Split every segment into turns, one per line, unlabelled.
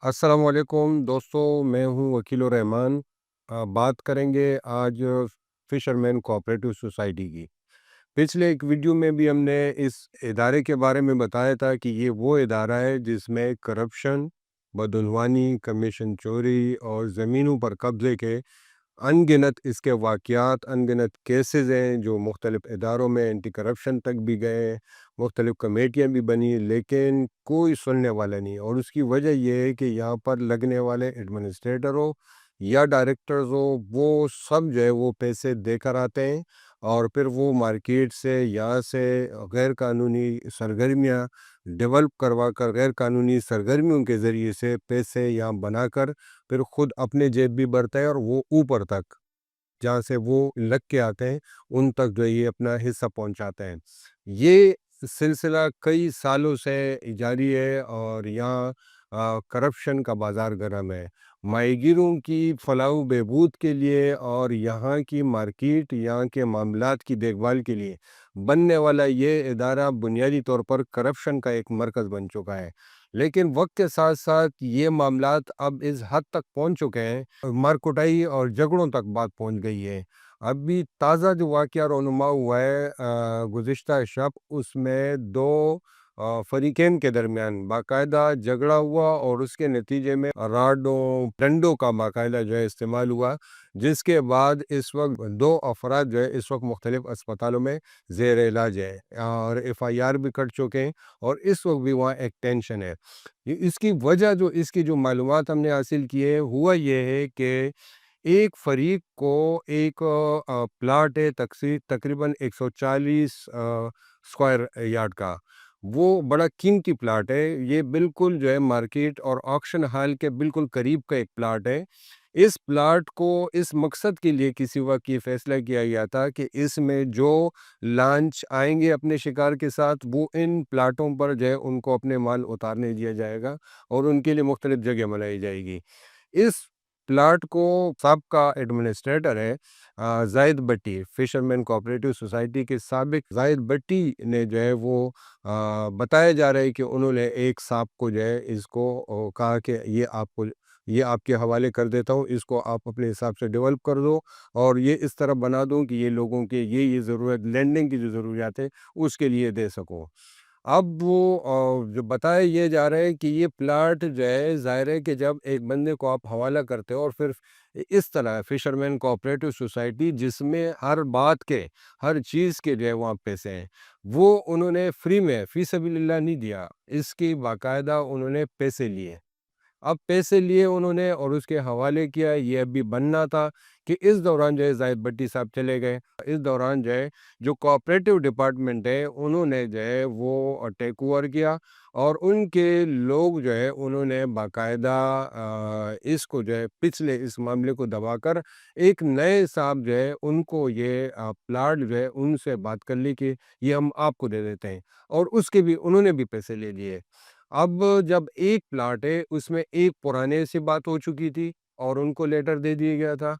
السلام علیکم دوستوں، میں ہوں وکیل الرحمان۔ بات کریں گے آج فشرمین کوآپریٹو سوسائٹی کی۔ پچھلے ایک ویڈیو میں بھی ہم نے اس ادارے کے بارے میں بتایا تھا کہ یہ وہ ادارہ ہے جس میں کرپشن، بدعنوانی، کمیشن چوری اور زمینوں پر قبضے کے ان گنت اس کے واقعات، ان گنت کیسز ہیں جو مختلف اداروں میں اینٹی کرپشن تک بھی گئے، مختلف کمیٹیاں بھی بنی، لیکن کوئی سننے والا نہیں۔ اور اس کی وجہ یہ ہے کہ یہاں پر لگنے والے ایڈمنسٹریٹر ہو یا ڈائریکٹرز ہو، وہ سب جو ہے وہ پیسے دے کر آتے ہیں اور پھر وہ مارکیٹ سے یہاں سے غیر قانونی سرگرمیاں ڈیولپ کروا کر، غیر قانونی سرگرمیوں کے ذریعے سے پیسے یہاں بنا کر پھر خود اپنے جیب بھی بھرتا ہے، اور وہ اوپر تک جہاں سے وہ لگ کے آتے ہیں ان تک جو یہ اپنا حصہ پہنچاتے ہیں۔ یہ سلسلہ کئی سالوں سے جاری ہے اور یہاں کرپشن کا بازار گرم ہے۔ ماہی گیروں کی فلاح و بہبود کے لیے اور یہاں کی مارکیٹ، یہاں کے معاملات کی دیکھ بھال کے لیے بننے والا یہ ادارہ بنیادی طور پر کرپشن کا ایک مرکز بن چکا ہے، لیکن وقت کے ساتھ ساتھ یہ معاملات اب اس حد تک پہنچ چکے ہیں، مار کٹائی اور جھگڑوں تک بات پہنچ گئی ہے۔ ابھی تازہ جو واقعہ رونما ہوا ہے گزشتہ شب، اس میں دو فریقین کے درمیان باقاعدہ جھگڑا ہوا اور اس کے نتیجے میں راڈوں ڈنڈوں کا باقاعدہ جو ہے استعمال ہوا، جس کے بعد اس وقت دو افراد جو ہے اس وقت مختلف اسپتالوں میں زیر علاج ہے اور FIR بھی کٹ چکے ہیں، اور اس وقت بھی وہاں ایک ٹینشن ہے۔ اس کی وجہ اس کی جو معلومات ہم نے حاصل کی ہے، ہوا یہ ہے کہ ایک فریق کو ایک پلاٹ ہے تقریباً 140 اسکوائر یارڈ کا، وہ بڑا قیمتی پلاٹ ہے۔ یہ بالکل جو ہے مارکیٹ اور آکشن ہال کے بالکل قریب کا ایک پلاٹ ہے۔ اس پلاٹ کو اس مقصد کے لیے کسی وقت یہ فیصلہ کیا گیا تھا کہ اس میں جو لانچ آئیں گے اپنے شکار کے ساتھ، وہ ان پلاٹوں پر جو ہے ان کو اپنے مال اتارنے دیا جائے گا اور ان کے لیے مختلف جگہ بنائی جائے گی۔ اس پلاٹ کو سابقہ ایڈمنسٹریٹر ہے زاہد بٹی، فشرمین کوآپریٹو سوسائٹی کے سابق زاہد بٹی نے جو ہے وہ بتایا جا رہا ہے کہ انہوں نے ایک صاحب کو جو ہے اس کو کہا کہ یہ آپ کے حوالے کر دیتا ہوں، اس کو آپ اپنے حساب سے ڈیولپ کر دو اور یہ اس طرح بنا دوں کہ یہ لوگوں کے یہ ضرورت لینڈنگ کی جو ضروریات ہے اس کے لیے دے سکوں۔ اب وہ جو بتایا یہ جا رہا ہے کہ یہ پلاٹ جو ہے، ظاہر ہے کہ جب ایک بندے کو آپ حوالہ کرتے ہو اور پھر اس طرح فشرمین کوآپریٹو سوسائٹی جس میں ہر بات کے، ہر چیز کے جو ہے وہاں پیسے ہیں، وہ انہوں نے فری میں فی سبیل اللہ نہیں دیا، اس کی باقاعدہ انہوں نے پیسے لیے۔ اب پیسے لیے انہوں نے اور اس کے حوالے کیا، یہ ابھی بننا تھا کہ اس دوران جو ہے زاہد بٹی صاحب چلے گئے۔ اس دوران جو ہے جو کوآپریٹو ڈپارٹمنٹ ہے انہوں نے جو ہے وہ ٹیک اوور کیا، اور ان کے لوگ جو ہے انہوں نے باقاعدہ اس کو جو ہے پچھلے اس معاملے کو دبا کر ایک نئے صاحب جو ہے ان کو یہ پلاٹ جو ہے ان سے بات کر لی کہ یہ ہم آپ کو دے دیتے ہیں، اور اس کے بھی انہوں نے بھی پیسے لے لیے۔ اب جب ایک پلاٹ ہے اس میں ایک پرانے سے بات ہو چکی تھی اور ان کو لیٹر دے دیا گیا تھا،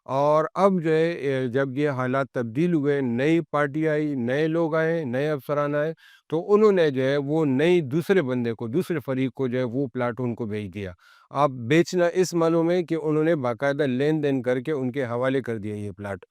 اور اب جو ہے جب یہ حالات تبدیل ہوئے، نئی پارٹی آئی، نئے لوگ آئے، نئے افسران آئے، تو انہوں نے جو ہے وہ نئی دوسرے بندے کو، دوسرے فریق کو جو ہے وہ پلاٹ ان کو بھیج دیا۔ اب بیچنا اس معلوم ہے کہ انہوں نے باقاعدہ لین دین کر کے ان کے حوالے کر دیا یہ پلاٹ۔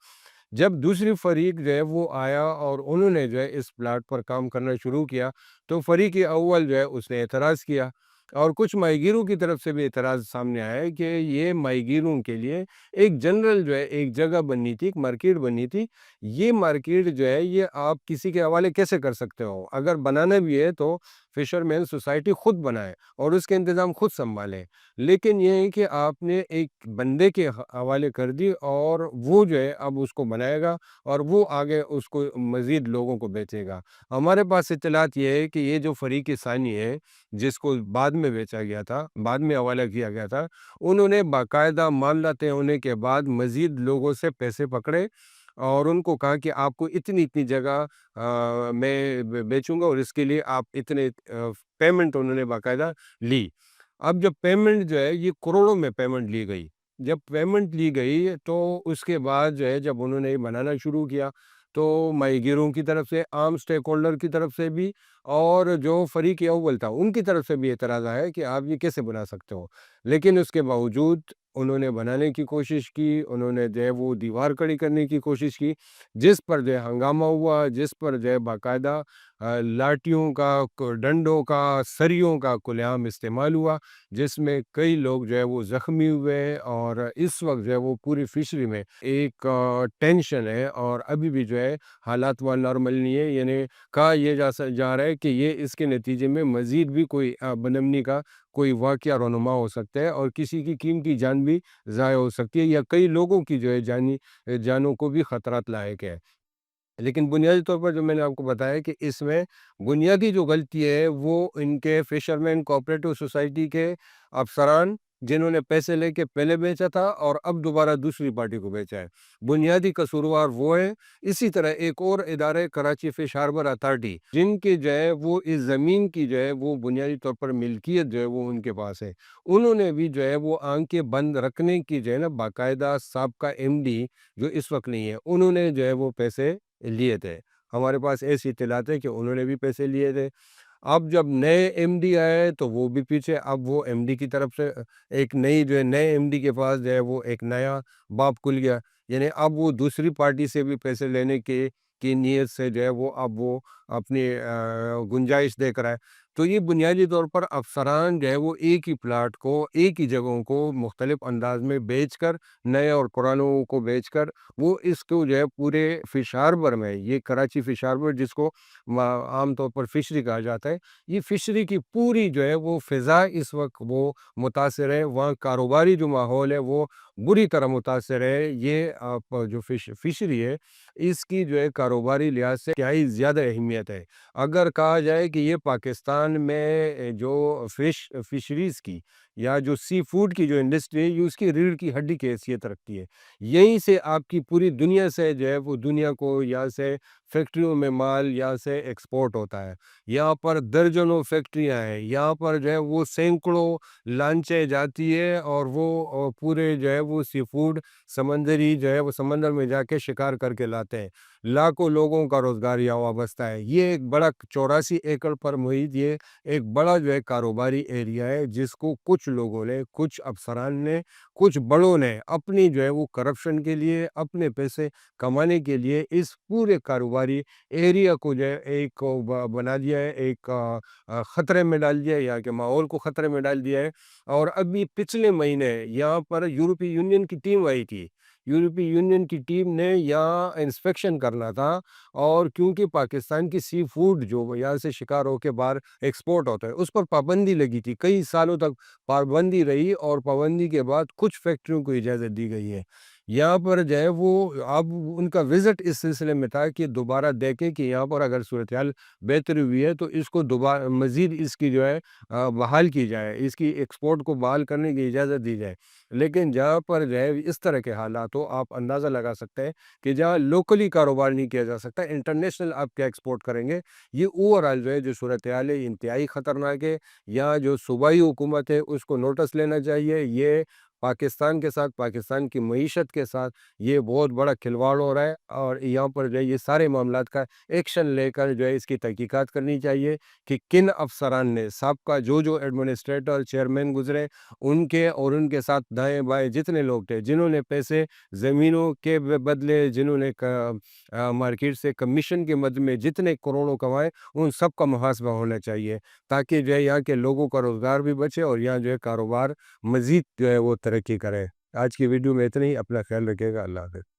جب دوسری فریق جو ہے وہ آیا اور انہوں نے جو ہے اس پلاٹ پر کام کرنا شروع کیا، تو فریق اول جو ہے اس نے اعتراض کیا، اور کچھ ماہی گیروں کی طرف سے بھی اعتراض سامنے آیا ہے کہ یہ ماہی گیروں کے لیے ایک جنرل جو ہے ایک جگہ بننی تھی، ایک مارکیٹ بننی تھی۔ یہ مارکیٹ جو ہے یہ آپ کسی کے حوالے کیسے کر سکتے ہو؟ اگر بنانا بھی ہے تو فشرمین سوسائٹی خود بنائے اور اس کے انتظام خود سنبھالے، لیکن یہ ہے کہ آپ نے ایک بندے کے حوالے کر دی اور وہ جو ہے اب اس کو بنائے گا اور وہ آگے اس کو مزید لوگوں کو بیچے گا۔ ہمارے پاس اطلاعات یہ ہے کہ یہ جو فریق ثانی ہے جس کو بعد میں بیچا گیا تھا، بعد میں حوالہ کیا گیا تھا، انہوں نے باقاعدہ معاملہ طے ہونے کے بعد مزید لوگوں سے پیسے پکڑے اور ان کو کہا کہ آپ کو اتنی اتنی جگہ میں بیچوں گا، اور اس کے لیے آپ اتنے پیمنٹ انہوں نے باقاعدہ لی۔ اب جب پیمنٹ جو ہے یہ کروڑوں میں پیمنٹ لی گئی، جب پیمنٹ لی گئی تو اس کے بعد جو ہے جب انہوں نے یہ بنانا شروع کیا تو ماہی گیروں کی طرف سے، عام سٹیک ہولڈر کی طرف سے بھی، اور جو فریق اول تھا ان کی طرف سے بھی اعتراض آیا کہ آپ یہ کیسے بنا سکتے ہو، لیکن اس کے باوجود انہوں نے بنانے کی کوشش کی، انہوں نے جو ہے وہ دیوار کھڑی کرنے کی کوشش کی، جس پر جو ہے ہنگامہ ہوا، جس پر جو ہے باقاعدہ لاٹھیوں کا، ڈنڈوں کا، سریوں کا کھلے عام استعمال ہوا، جس میں کئی لوگ جو ہے وہ زخمی ہوئے، اور اس وقت جو ہے وہ پوری فشری میں ایک ٹینشن ہے، اور ابھی بھی جو ہے حالات وہاں نارمل نہیں ہے، یعنی کہا یہ جا رہا ہے کہ یہ اس کے نتیجے میں مزید بھی کوئی بدامنی کا کوئی واقعہ رونما ہو سکتا ہے، اور کسی کی قیمتی جان بھی ضائع ہو سکتی ہے، یا کئی لوگوں کی جو ہے جانوں کو بھی خطرات لاحق ہے۔ لیکن بنیادی طور پر جو میں نے آپ کو بتایا کہ اس میں بنیادی جو غلطی ہے وہ ان کے فشرمین کوآپریٹو سوسائٹی کے افسران، جنہوں نے پیسے لے کے پہلے بیچا تھا اور اب دوبارہ دوسری پارٹی کو بیچا ہے، بنیادی قصوروار وہ ہے۔ اسی طرح ایک اور ادارے کراچی فش ہاربر اتھارٹی، جن کی جو ہے وہ اس زمین کی جو ہے وہ بنیادی طور پر ملکیت جو ہے وہ ان کے پاس ہے، انہوں نے بھی جو ہے وہ آنکھیں بند رکھنے کی جو ہے نا باقاعدہ سابقہ ایم ڈی جو اس وقت نہیں ہے، انہوں نے جو ہے وہ پیسے لیے تھے۔ ہمارے پاس ایسی اطلاعات ہے کہ انہوں نے بھی پیسے لیے تھے۔ اب جب نئے ایم ڈی آئے تو وہ بھی پیچھے، اب وہ ایم ڈی کی طرف سے ایک نئی جو ہے نئے ایم ڈی کے پاس جو ہے وہ ایک نیا باب کھل گیا، یعنی اب وہ دوسری پارٹی سے بھی پیسے لینے کی نیت سے جو ہے وہ اب وہ اپنی گنجائش دیکھ رہا ہے۔ تو یہ بنیادی طور پر افسران جو ہے وہ ایک ہی پلاٹ کو، ایک ہی جگہوں کو مختلف انداز میں بیچ کر، نئے اور پرانوں کو بیچ کر، وہ اس کو جو ہے پورے فش ہاربر میں، یہ کراچی فش ہاربر جس کو عام طور پر فشری کہا جاتا ہے، یہ فشری کی پوری جو ہے وہ فضا اس وقت وہ متاثر ہے، وہاں کاروباری جو ماحول ہے وہ بری طرح متاثر ہے۔ یہ آپ جو فشری ہے، اس کی جو ہے کاروباری لحاظ سے انتہائی زیادہ اہمیت ہے۔ اگر کہا جائے کہ یہ پاکستان میں جو فشریز کی یا جو سی فوڈ کی جو انڈسٹری ہے، یہ اس کی ریڑھ کی ہڈی کی حیثیت رکھتی ہے، یہیں سے آپ کی پوری دنیا سے جو ہے وہ دنیا کو یہاں سے فیکٹریوں میں مال یہاں سے ایکسپورٹ ہوتا ہے، یہاں پر درجنوں فیکٹریاں ہیں، یہاں پر جو ہے وہ سینکڑوں لانچیں جاتی ہے، اور وہ پورے جو ہے وہ سی فوڈ سمندری جو ہے وہ سمندر میں جا کے شکار کر کے لاتے ہیں، لاکھوں لوگوں کا روزگار یہاں وابستہ ہے۔ یہ ایک بڑا 84 ایکڑ پر محیط یہ ایک بڑا جو ہے کاروباری ایریا ہے، جس کو کچھ لوگوں نے، کچھ افسران نے، کچھ بڑوں نے اپنی جو ہے وہ کرپشن کے لیے، اپنے پیسے کمانے کے لیے اس پورے کاروباری ایریا کو جو ہے ایک بنا دیا ہے، ایک خطرے میں ڈال دیا ہے، یہاں کے ماحول کو خطرے میں ڈال دیا ہے۔ اور ابھی پچھلے مہینے یہاں پر یورپی یونین کی ٹیم آئی تھی، یورپی یونین کی ٹیم نے یہاں انسپیکشن کرنا تھا، اور کیونکہ پاکستان کی سی فوڈ جو یہاں سے شکار ہو کے باہر ایکسپورٹ ہوتا ہے، اس پر پابندی لگی تھی، کئی سالوں تک پابندی رہی، اور پابندی کے بعد کچھ فیکٹریوں کو اجازت دی گئی ہے یہاں پر جو ہے وہ۔ اب ان کا وزٹ اس سلسلے میں تھا کہ دوبارہ دیکھیں کہ یہاں پر اگر صورتحال بہتر ہوئی ہے تو اس کو دوبارہ مزید اس کی جو ہے بحال کی جائے، اس کی ایکسپورٹ کو بحال کرنے کی اجازت دی جائے۔ لیکن جہاں پر جو ہے اس طرح کے حالات ہو، آپ اندازہ لگا سکتے ہیں کہ جہاں لوکلی کاروبار نہیں کیا جا سکتا، انٹرنیشنل آپ کیا ایکسپورٹ کریں گے؟ یہ اوورآل جو ہے جو صورتحال ہے انتہائی خطرناک ہے۔ یہاں جو صوبائی حکومت ہے اس کو نوٹس لینا چاہیے، یہ پاکستان کے ساتھ، پاکستان کی معیشت کے ساتھ یہ بہت بڑا کھلواڑ ہو رہا ہے، اور یہاں پر جو ہے یہ سارے معاملات کا ایکشن لے کر جو ہے اس کی تحقیقات کرنی چاہیے کہ کن افسران نے، سابقہ جو ایڈمنسٹریٹر چیئرمین گزرے، ان کے اور ان کے ساتھ دائیں بائیں جتنے لوگ تھے، جنہوں نے پیسے زمینوں کے بدلے، جنہوں نے مارکیٹ سے کمیشن کے مد میں جتنے کروڑوں کمائے، ان سب کا محاسبہ ہونا چاہیے، تاکہ جو ہے یہاں کے لوگوں کا روزگار بھی بچے، اور یہاں جو ہے کاروبار مزید جو ہے وہ ترقی کرے۔ آج کی ویڈیو میں اتنا ہی، اپنا خیال رکھے گا، اللہ حافظ۔